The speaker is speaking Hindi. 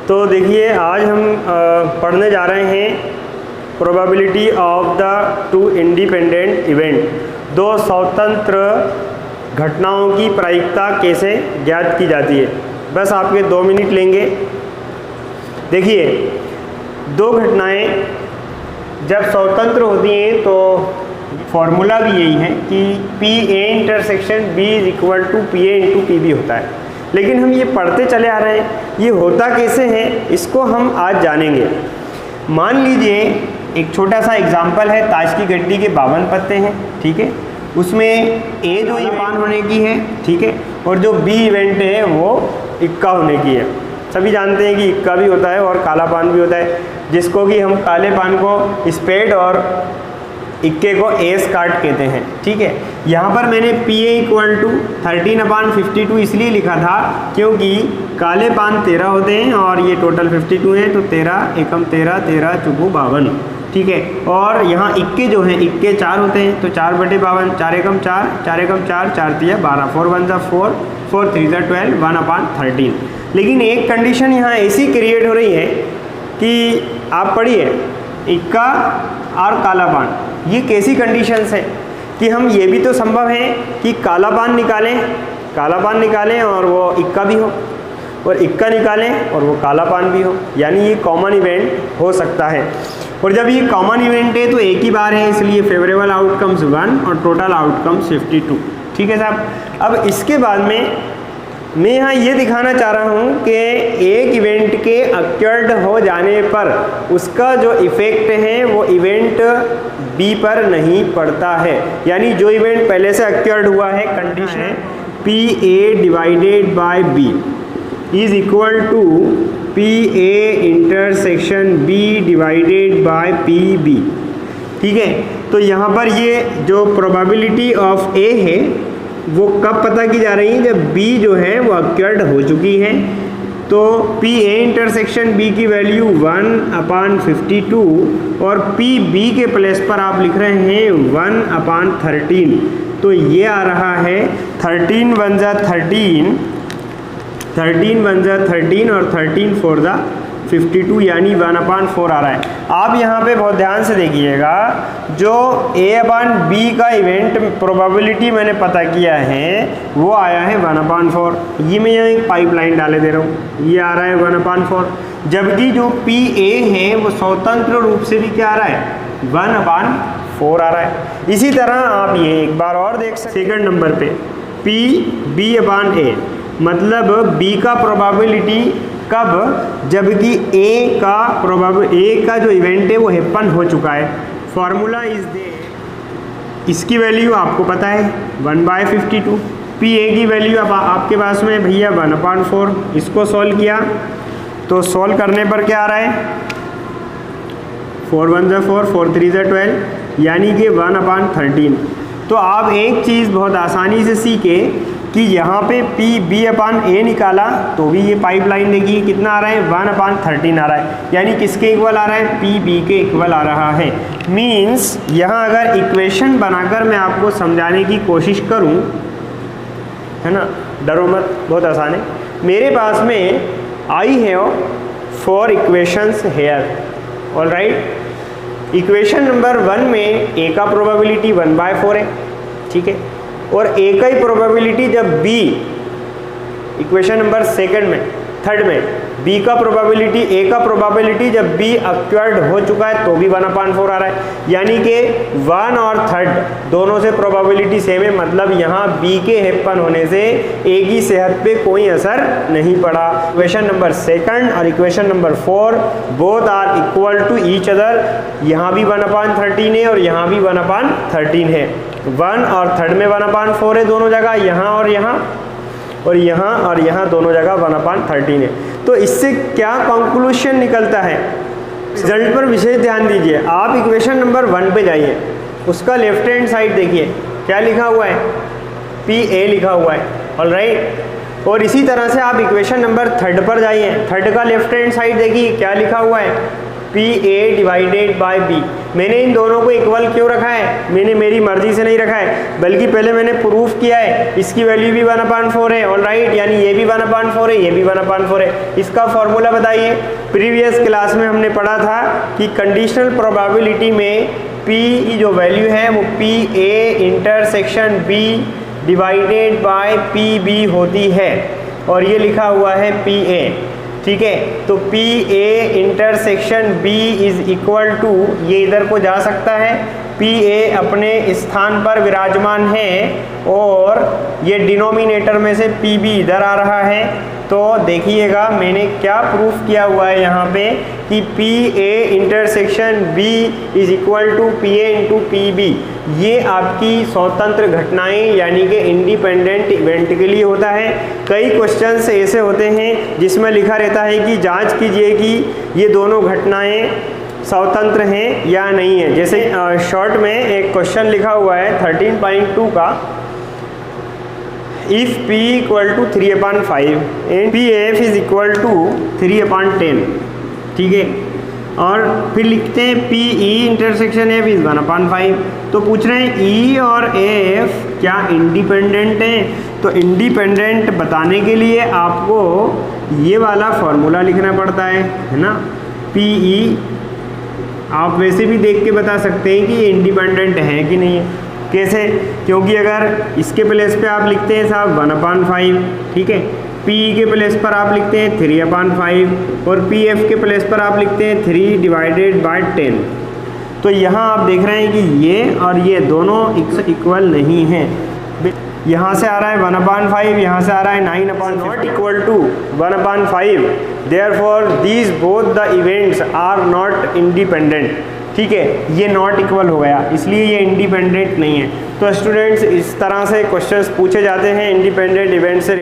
तो देखिए आज हम पढ़ने जा रहे हैं probability of the two independent event, दो स्वतंत्र घटनाओं की प्रायिकता कैसे ज्ञात की जाती है। बस आपके 2 मिनट लेंगे। देखिए, दो घटनाएं जब स्वतंत्र होती हैं तो फॉर्मूला भी यही है कि P A intersection B is equal to P A into P B होता है। लेकिन हम ये पढ़ते चले आ रहे हैं, ये होता कैसे है इसको हम आज जानेंगे। मान लीजिए एक छोटा सा एग्जाम्पल है, ताश की गड्डी के 52 पत्ते हैं, ठीक है। उसमें ए जो इवेंट होने की है, ठीक है, और जो बी इवेंट है वो इक्का होने की है। सभी जानते हैं कि इक्का भी होता है और काला पान भी होता है, जिसको कि हम काले पान को स्पेड और इक्के को एस कार्ड कहते हैं, ठीक है। यहाँ पर मैंने पी ए इक्वल टू 13/52 इसलिए लिखा था क्योंकि काले पान 13 होते हैं और ये टोटल 52 है, तो 13 एकम 13, 13 चौको 52, ठीक है। और यहाँ इक्के जो हैं, इक्के 4 होते हैं, तो 4/52, 4 एकम 4, 4 एकम 4, 4 3 12, 4 1 4, 4 3 12, 1/13। लेकिन एक कंडीशन यहाँ ऐसी क्रिएट हो रही है कि आप पढ़िए, इक्का और काला पान, ये कैसी कंडीशंस है कि हम ये भी तो संभव है कि काला पान निकालें और वो इक्का भी हो, और इक्का निकालें और वो काला पान भी हो, यानी ये कॉमन इवेंट हो सकता है। और जब ये कॉमन इवेंट है तो एक ही बार है, इसलिए फेवरेबल आउटकम्स 1 और टोटल आउटकम्स 52, ठीक है साहब। अब इसके बाद में मैं यहाँ ये दिखाना चाह रहा हूँ कि एक इवेंट के अक्योर्ड हो जाने पर उसका जो इफ़ेक्ट है वो इवेंट बी पर नहीं पड़ता है। यानी जो इवेंट पहले से अक्योर्ड हुआ है, कंडीशन है P A divided by B is equal to P A intersection B divided by P B, ठीक है। तो यहाँ पर ये जो प्रोबेबिलिटी ऑफ ए है वो कब पता की जा रही है, जब B जो है वो अक्योर्ड हो चुकी है। तो पी ए इंटरसेक्शन B की वैल्यू 1/52 और पी बी के प्लेस पर आप लिख रहे हैं 1/13, तो ये आ रहा है 13 1 जा 13, 13 1 जा 13 और 13 4 जा 52, यानी 1/4 आ रहा है। आप यहाँ पे बहुत ध्यान से देखिएगा, जो A/B का इवेंट प्रोबेबिलिटी मैंने पता किया है वो आया है 1/4। ये मैं यहाँ एक पाइपलाइन डाले दे रहा हूँ, ये आ रहा है 1/4, जबकि जो PA है वो स्वतंत्र रूप से भी क्या आ रहा है, 1/4 आ रहा है। इसी तरह आप ये एक बार और देख सकते, सेकंड नंबर पे PB/A, मतलब B का प्रोबेबिलिटी कब, जबकि ए का जो इवेंट है वो हैपन हो चुका है। फॉर्मूला इज दे, इसकी वैल्यू आपको पता है 1/52, पी ए की वैल्यू अब आपके पास में भैया 1/4। इसको सॉल्व किया तो सॉल्व करने पर क्या आ रहा है, 4 1 जा 4, 4 3 जा 12, यानी कि 1/13। तो आप एक चीज़ बहुत आसानी से सीखे कि यहाँ पे पी B/A निकाला तो भी ये पाइपलाइन देखिए कितना आ रहा है, 1/13 आ रहा है, यानी किसके इक्वल आ रहा है, पी बी के इक्वल आ रहा है। मीन्स यहाँ अगर इक्वेशन बनाकर मैं आपको समझाने की कोशिश करूँ, है ना, डरो मत, बहुत आसान है। मेरे पास में आई है 4 equations here, all right. Equation number 1 में ए का प्रोबेबिलिटी 1/4 है, ठीक है, और ए का ही प्रोबेबिलिटी जब बी, इक्वेशन नंबर थर्ड में बी का प्रोबेबिलिटी, ए का प्रोबेबिलिटी जब बी अक्योर्ड हो चुका है तो भी 1/4 आ रहा है, यानी कि 1 और 3 दोनों से प्रोबेबिलिटी सेम है। मतलब यहाँ बी के हैपन होने से ए की सेहत पे कोई असर नहीं पड़ा। इक्वेशन नंबर 2 और equation number 4 both are equal to each other. यहाँ भी 1/13 है और यहाँ भी 1/13 है। 1 और 3 में 1/4 है दोनों जगह, यहाँ और यहाँ, और यहाँ दोनों जगह 1/13 है। तो इससे क्या कंक्लूजन निकलता है, रिजल्ट पर विशेष ध्यान दीजिए। आप इक्वेशन नंबर 1 पे जाइए, उसका लेफ्ट हैंड साइड देखिए क्या लिखा हुआ है, पी ए लिखा हुआ है, ऑल राइट। और इसी तरह से आप इक्वेशन नंबर 3 पर जाइए, 3 का लेफ्ट हैंड साइड देखिए क्या लिखा हुआ है, PA डिवाइडेड बाय B। मैंने इन दोनों को इक्वल क्यों रखा है? मैंने मेरी मर्जी से नहीं रखा है, बल्कि पहले मैंने प्रूफ किया है इसकी वैल्यू भी 1/4 है, ऑलराइट, यानी ये भी 1/4 है, ये भी 1/4 है। इसका फॉर्मूला बताइए। प्रीवियस क्लास में हमने पढ़ा था कि कंडीशनल प्रोबेबिलिटी में P की जो वैल्यू है वो PA intersection B divided by PB होती है, और ये लिखा हुआ है PA, ठीक है। तो PA intersection B is equal to, ये इधर को जा सकता है, PA अपने स्थान पर विराजमान है और ये डिनोमिनेटर में से PB इधर आ रहा है। तो देखिएगा मैंने क्या प्रूफ किया हुआ है यहाँ पे कि PA intersection B is equal to PA into PB। ये आपकी स्वतंत्र घटनाएं यानी कि इंडिपेंडेंट इवेंट के लिए होता है। कई क्वेश्चंस ऐसे होते हैं जिसमें लिखा रहता है कि जांच कीजिए कि ये दोनों घटनाएं स्वतंत्र हैं या नहीं है। जैसे शॉर्ट में एक क्वेश्चन लिखा हुआ है 13.2 का, if P equal to 3/5 and PF is equal to 3/10, ठीक है। और फिर लिखते हैं PE इंटरसेक्शन F इज 1/5। तो पूछ रहे हैं E और F क्या इंडिपेंडेंट हैं? तो इंडिपेंडेंट बताने के लिए आपको ये वाला फॉर्मूला लिखना पड़ता है ना। PE आप वैसे भी देख के बता सकते हैं कि ये इंडिपेंडेंट है कि नहीं है। कैसे? क्योंकि अगर इसके प्लेस पे आप लिखते हैं साहब 1/5, ठीक है, PE के प्लेस पर आप लिखते हैं 3/5 और PF के प्लेस पर आप लिखते हैं 3 डिवाइडेड बाय 10। तो यहाँ आप देख रहे हैं कि ये और ये दोनों इक्वल नहीं हैं। यहाँ से आ रहा है 1/5, यहाँ से आ रहा है 9/5, not equal to 1/5। Therefore these both the events are not independent, ठीक है, ये नॉट इक्वल हो गया, इसलिए ये इंडिपेंडेंट नहीं है। तो स्टूडेंट्स इस तरह से क्वेश्चंस पूछे जाते हैं इंडिपेंडेंट इवेंट से।